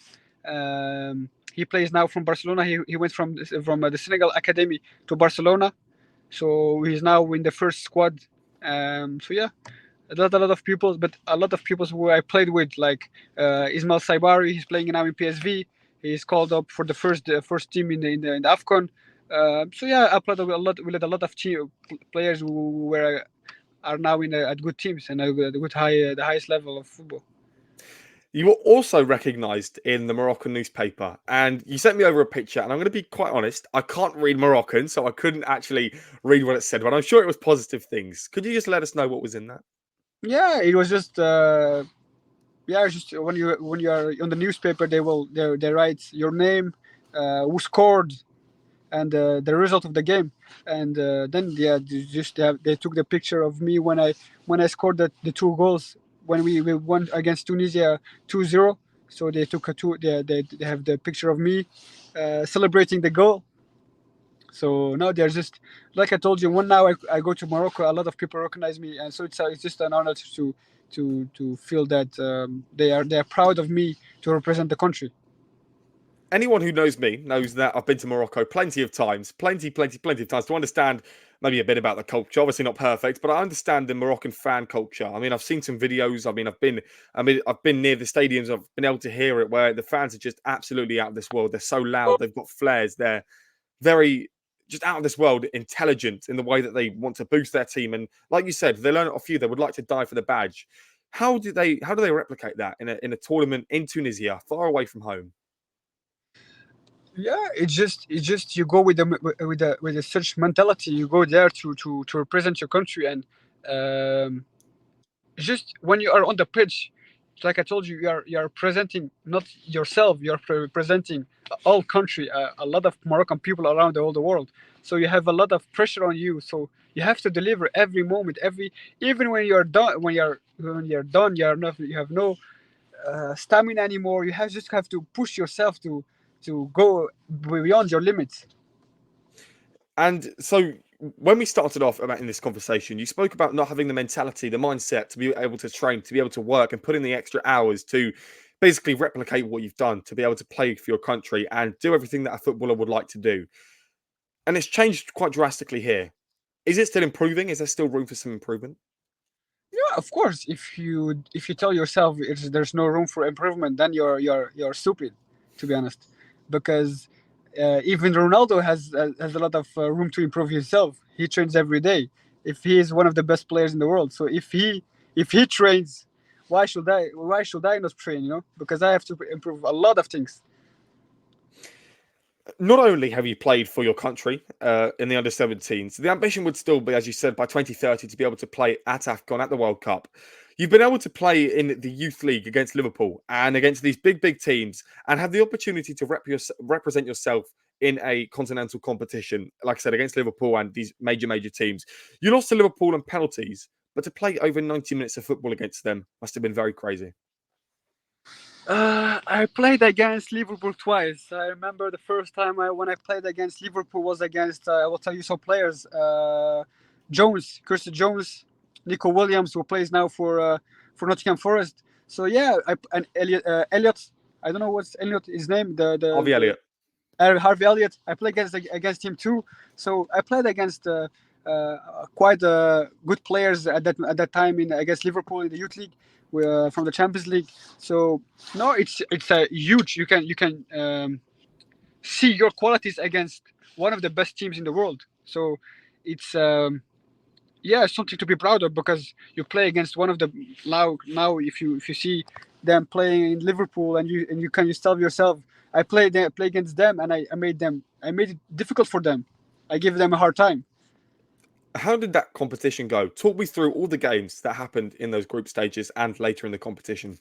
He plays now from Barcelona. He went from the Senegal academy to Barcelona, so he's now in the first squad. So yeah, a lot of people, but a lot of people who I played with, like Ismail Saibari. He's playing now in PSV. He's called up for the first team in the Afcon. So yeah, I played with a lot of players who are now at good teams and at good the highest level of football. You were also recognised in the Moroccan newspaper, and you sent me over a picture. And I'm going to be quite honest, I can't read Moroccan, so I couldn't actually read what it said, but I'm sure it was positive things. Could you just let us know what was in that? Yeah, it was just just when you are on the newspaper, they write your name, who scored, and the result of the game, and then they took the picture of me when I scored the two goals when we won against Tunisia 2-0. So they took a two they have the picture of me celebrating the goal. So now they're just like I told you. When now I go to Morocco, a lot of people recognize me, and so it's just an honor to feel that they are proud of me to represent the country. Anyone who knows me knows that I've been to Morocco plenty of times, plenty of times to understand maybe a bit about the culture. Obviously not perfect, but I understand the Moroccan fan culture. I mean, I've seen some videos. I've been near the stadiums. I've been able to hear it where the fans are just absolutely out of this world. They're so loud. They've got flares. They're very just out of this world intelligent in the way that they want to boost their team. And like you said, they learn it off you. They would like to die for the badge. How do they replicate that in a tournament in Tunisia, far away from home? Yeah, it's just you go with a such mentality. You go there to represent your country, and um, just when you are on the pitch, like I told you, you are presenting not yourself. You are representing all country, a lot of Moroccan people around all the world. So you have a lot of pressure on you. So you have to deliver every moment, every even when you're done. When you're done, you have no stamina anymore. You just have to push yourself to go beyond your limits. And so when we started off about in this conversation, you spoke about not having the mentality, the mindset to be able to train, to be able to work and put in the extra hours to basically replicate what you've done, to be able to play for your country and do everything that a footballer would like to do. And it's changed quite drastically here. Is it still improving? Is there still room for some improvement? Yeah, of course. If you tell yourself there's no room for improvement, then you're stupid, to be honest, because even Ronaldo has a lot of room to improve himself. He trains every day. If he is one of the best players in the world, so if he trains, why should I not train? Because I have to improve a lot of things. Not only have you played for your country in the under 17s, the ambition would still be, as you said, by 2030 to be able to play at AFCON at the World Cup. You've been able to play in the Youth League against Liverpool and against these big teams and have the opportunity to represent yourself in a continental competition, like I said, against Liverpool and these major teams. You lost to Liverpool on penalties, but to play over 90 minutes of football against them must have been very crazy. I played against Liverpool twice. I remember the first time when I played against Liverpool was against, I will tell you some players. Jones, Kirsty Jones, Nico Williams, who plays now for Nottingham Forest. So yeah, and Elliot. I don't know what's Elliot his name. Harvey Elliott. Harvey Elliott. I played against him too. So I played against quite good players at that time in against Liverpool in the youth league, from the Champions League. So no, it's a huge. You can see your qualities against one of the best teams in the world. So it's yeah, something to be proud of because you play against one of the now if you see them playing in Liverpool and you can you tell yourself play against them and I made it difficult for them. I give them a hard time. How did that competition go? Talk me through all the games that happened in those group stages and later in the competition.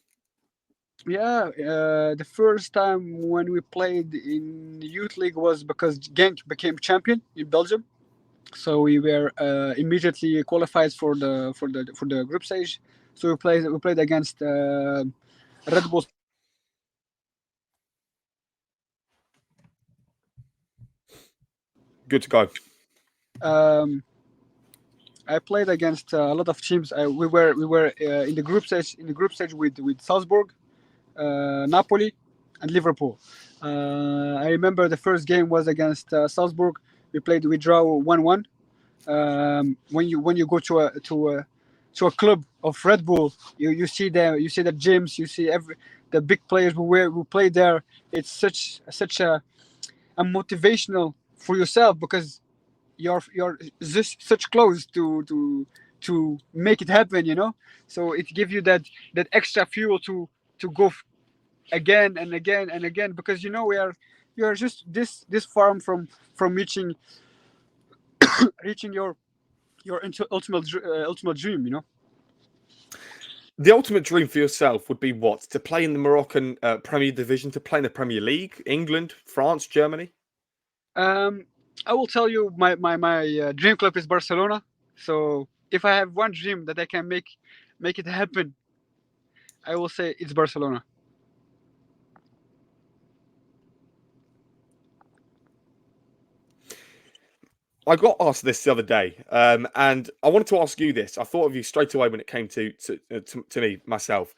Yeah, the first time when we played in the youth league was because Genk became champion in Belgium, so we were immediately qualified for the group stage. So we played against Red Bull. Good to go. Um, I played against a lot of teams. We were in the group stage with Salzburg, Napoli, and Liverpool. I remember the first game was against Salzburg. We draw 1-1. When you go to a club of Red Bull, you see the gyms, you see the big players who play there. It's such a motivational for yourself because you're just such close to make it happen. So it gives you that extra fuel to go again and again and again, because you are just this far from reaching your ultimate dream. The ultimate dream for yourself would be what? To play in the Moroccan Premier Division, to play in the Premier League, England, France, Germany? Um, I will tell you, my dream club is Barcelona. So if I have one dream that I can make it happen, I will say it's Barcelona. I got asked this the other day, and I wanted to ask you this. I thought of you straight away when it came to me myself.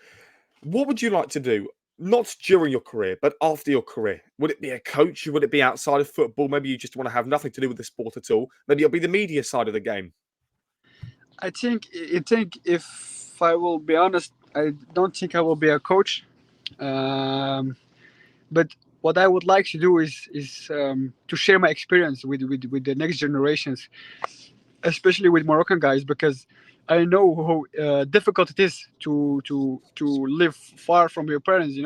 What would you like to do? Not during your career, but after your career. Would it be a coach? Would it be outside of football? Maybe you just want to have nothing to do with the sport at all. Maybe it'll be the media side of the game. I think if I will be honest, I don't think I will be a coach. Um, but what I would like to do is to share my experience with the next generations, especially with Moroccan guys, because I know how difficult it is to live far from your parents.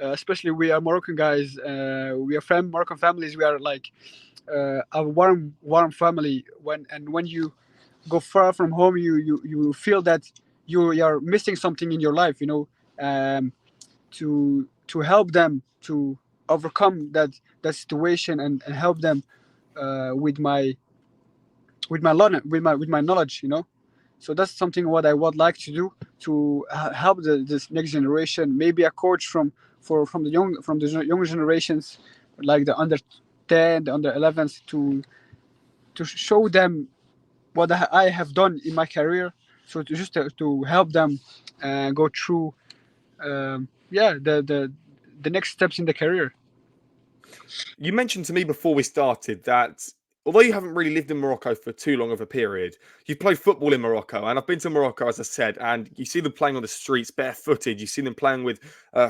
Especially we are Moroccan guys. We are from Moroccan families. We are like a warm family. When you go far from home, you feel that you are missing something in your life. To help them to overcome that situation, and help them with my knowledge. So that's something what I would like to do, to help this next generation, maybe a coach from the younger generations, like the under 10, the under 11s, to show them what I have done in my career, so to help them go through the next steps in the career. You mentioned to me before we started that although you haven't really lived in Morocco for too long of a period, you've played football in Morocco. And I've been to Morocco, as I said, and you see them playing on the streets barefooted. You see them playing with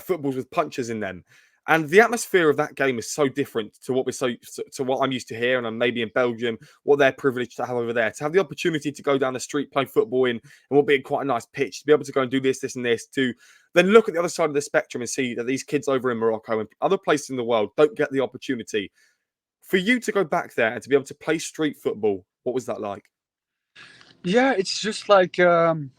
footballs with punches in them. And the atmosphere of that game is so different to what I'm used to here, and I'm maybe in Belgium, what they're privileged to have over there. To have the opportunity to go down the street, play football in what being quite a nice pitch, to be able to go and do this, and this, to then look at the other side of the spectrum and see that these kids over in Morocco and other places in the world don't get the opportunity. For you to go back there and to be able to play street football, what was that like? Yeah, it's just like, you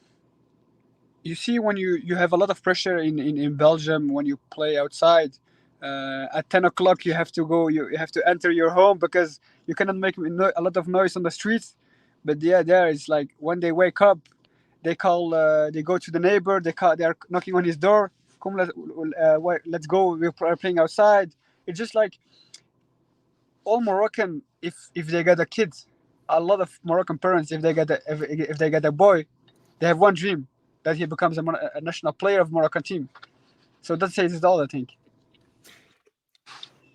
see, when you have a lot of pressure in Belgium when you play outside. At 10 o'clock you have to go. You have to enter your home because you cannot make a lot of noise on the streets. But yeah, there it's like when they wake up, they go to the neighbor. They are knocking on his door. Come, let's go. We're playing outside. It's just like all Moroccan. If they get a kid, a lot of Moroccan parents, if they get a boy, they have one dream, that he becomes a national player of Moroccan team. So that says it all, I think.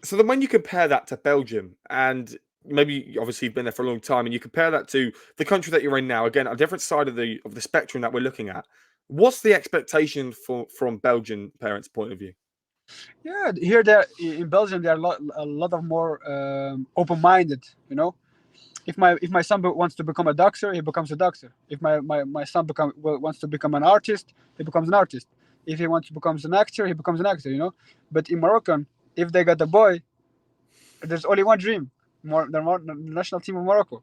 So then when you compare that to Belgium, and maybe obviously you've been there for a long time, and you compare that to the country that you're in now, again, a different side of the spectrum that we're looking at, what's the expectation from Belgian parents' point of view? Yeah, here there in Belgium, they are a lot of more open-minded. If my son wants to become a doctor, he becomes a doctor. If my son wants to become an artist, he becomes an artist. If he wants to become an actor, he becomes an actor. But in Moroccan, if they got a boy, there's only one dream: the national team of Morocco.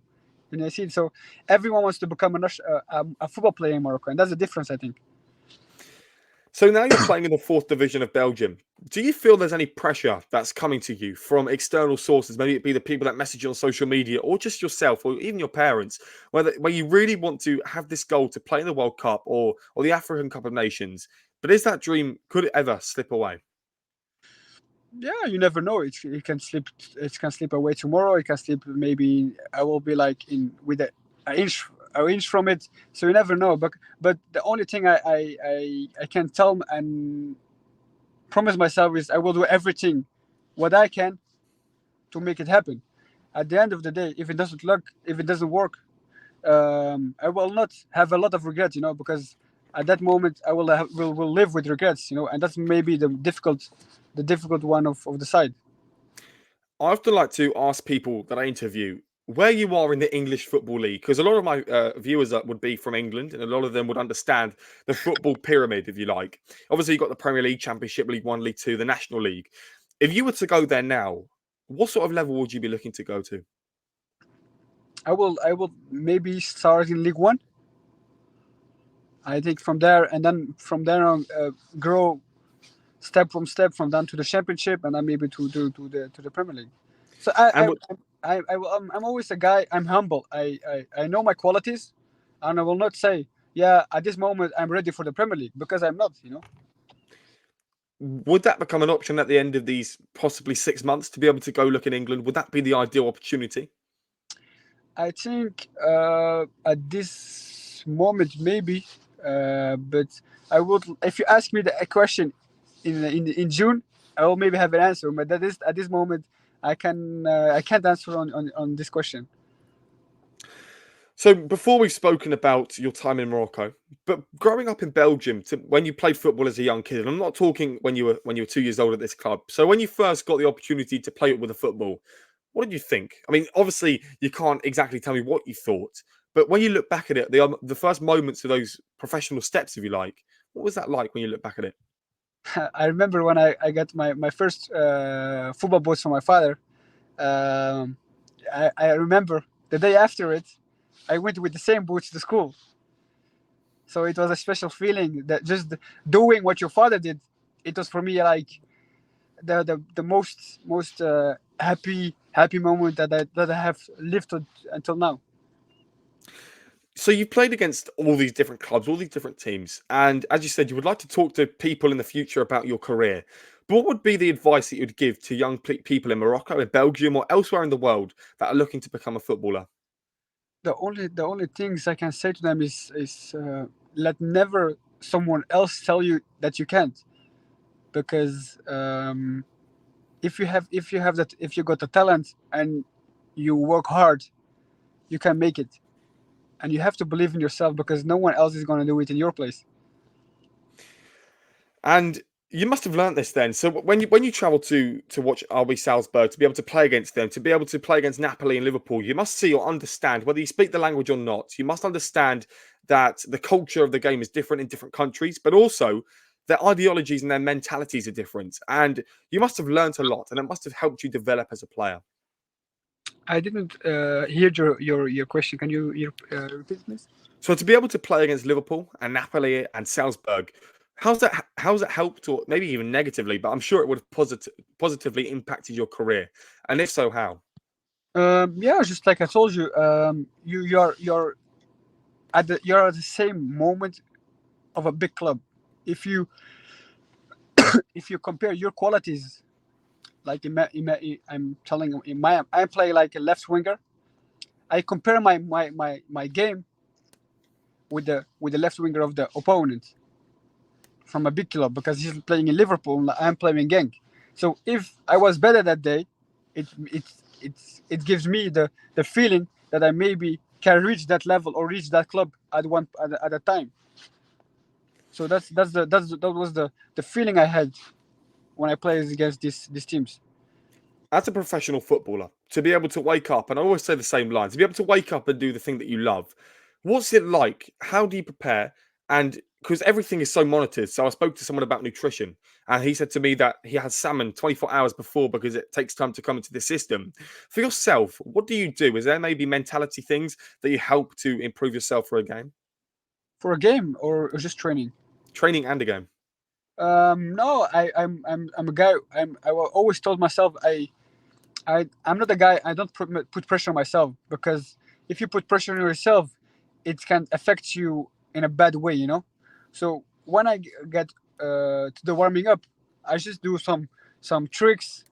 And I see it. So everyone wants to become a football player in Morocco, and that's the difference, I think. So now you're playing in the fourth division of Belgium. Do you feel there's any pressure that's coming to you from external sources? Maybe it be the people that message you on social media, or just yourself, or even your parents, where you really want to have this goal to play in the World Cup or the African Cup of Nations. But is that dream, could it ever slip away? Yeah, you never know. It can slip. It can slip away tomorrow. It can slip. Maybe I will be like in with an inch from it. So you never know. But the only thing I can tell and promise myself is I will do everything what I can to make it happen. At the end of the day, if it doesn't work, I will not have a lot of regrets. Because at that moment I will live with regrets. And that's maybe the difficult one of the side. I often like to ask people that I interview, where you are in the English Football League, because a lot of my viewers would be from England, and a lot of them would understand the football pyramid, if you like. Obviously, you've got the Premier League, Championship, League One, League Two, the National League. If you were to go there now, what sort of level would you be looking to go to? I will maybe start in League One. I think from there, and then from there on, grow step from step from down to the Championship, and then maybe to the Premier League. So And what, I'm always a guy. I'm humble. I know my qualities, and I will not say, yeah, at this moment I'm ready for the Premier League, because I'm not. would that become an option at the end of these possibly 6 months to be able to go look in England? Would that be the ideal opportunity? I think at this moment maybe, but I would. If you ask me a question in June, I will maybe have an answer. But that is at this moment, I can't answer on this question. So before we've spoken about your time in Morocco, but growing up in Belgium, when you played football as a young kid, and I'm not talking when you were 2 years old at this club. So when you first got the opportunity to play with a football, what did you think? I mean, obviously you can't exactly tell me what you thought, but when you look back at it, the first moments of those professional steps, if you like, what was that like when you look back at it? I remember when I got my first football boots from my father. Um, I remember the day after it, I went with the same boots to school. So it was a special feeling that just doing what your father did. It was for me like the most happy moment that I have lived until now. So you've played against all these different clubs, all these different teams, and as you said, you would like to talk to people in the future about your career. But what would be the advice that you'd give to young people in Morocco, in Belgium, or elsewhere in the world that are looking to become a footballer? The only things I can say to them is let never someone else tell you that you can't, because if you got the talent and you work hard, you can make it, and you have to believe in yourself, because no one else is going to do it in your place. And you must have learnt this then. So when you travel to watch RB Salzburg, to be able to play against them, to be able to play against Napoli and Liverpool, you must see or understand whether you speak the language or not. You must understand that the culture of the game is different in different countries, but also their ideologies and their mentalities are different. And you must have learnt a lot, and it must have helped you develop as a player. I didn't hear your question. Can you repeat, please? So to be able to play against Liverpool and Napoli and Salzburg, how's that helped, or maybe even negatively? But I'm sure it would have positively impacted your career. And if so, how? Yeah, just like I told you, you're at the same moment of a big club. If you if you compare your qualities, like I'm telling you, I play like a left winger. I compare my game with the left winger of the opponent from a big club, because he's playing in Liverpool and I'm playing in Genk. So if I was better that day, it it it gives me the feeling that I maybe can reach that level or reach that club at a time. So that was the feeling I had when I played against these teams. As a professional footballer, to be able to wake up, and I always say the same line, to be able to wake up and do the thing that you love, what's it like? How do you prepare? And because everything is so monitored. So I spoke to someone about nutrition, and he said to me that he has salmon 24 hours before because it takes time to come into the system. For yourself, what do you do? Is there maybe mentality things that you help to improve yourself for a game? For a game or just training? Training and a game. No, I'm a guy. Always told myself I'm not a guy. I don't put pressure on myself, because if you put pressure on yourself, it can affect you in a bad way. So when I get to the warming up, I just do some tricks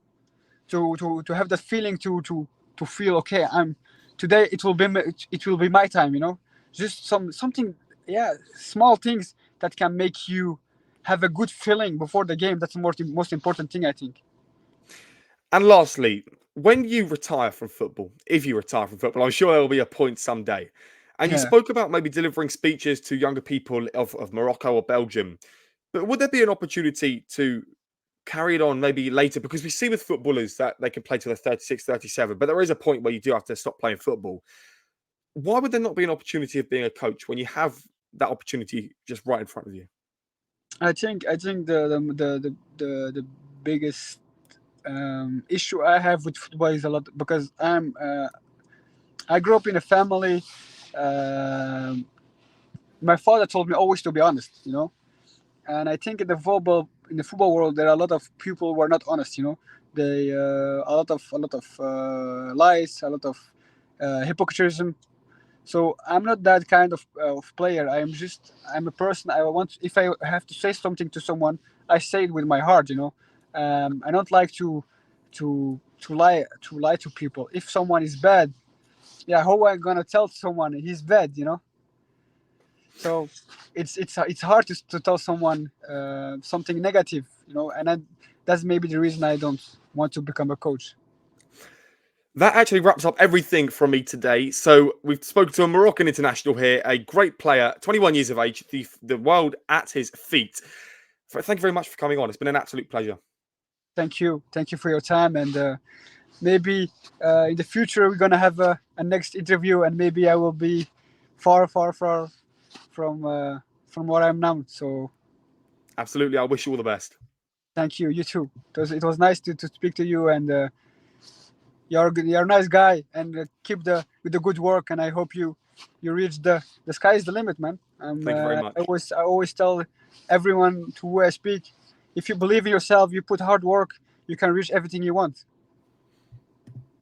to have that feeling to feel okay. I'm today. It will be my time. Just something. Yeah, small things that can make you have a good feeling before the game. That's the most important thing, I think. And lastly, when you retire from football, if you retire from football, I'm sure there will be a point someday. And you Yeah. spoke about maybe delivering speeches to younger people of Morocco or Belgium. But would there be an opportunity to carried on maybe later? Because we see with footballers that they can play till they're 36, 37, but there is a point where you do have to stop playing football. Why would there not be an opportunity of being a coach when you have that opportunity just right in front of you? I think the biggest issue I have with football is a lot because I grew up in a family. Um my father told me always to be honest, and I think in the football world there are a lot of people who are not honest. They a lot of lies, a lot of hypocrisy. So I'm not that kind of player. I'm a person. I want if I have to say something to someone, I say it with my heart. I don't like to lie to people. If someone is bad, yeah, how am I gonna tell someone he's bad? So it's hard to tell someone something negative. That's maybe the reason I don't want to become a coach. That actually wraps up everything from me today. So we've spoken to a Moroccan international here, a great player, 21 years of age, the world at his feet. Thank you very much for coming on. It's been an absolute pleasure. Thank you for your time, and maybe in the future we're gonna have a next interview, and maybe I will be far, far, far from what I'm now. So Absolutely. I wish you all the best. thank you. You too. It was nice to speak to you, and you're a nice guy, and keep with the good work. And I hope you reach the sky is the limit, man. Thank you very much. I always tell everyone to who I speak, if you believe in yourself, you put hard work, you can reach everything you want.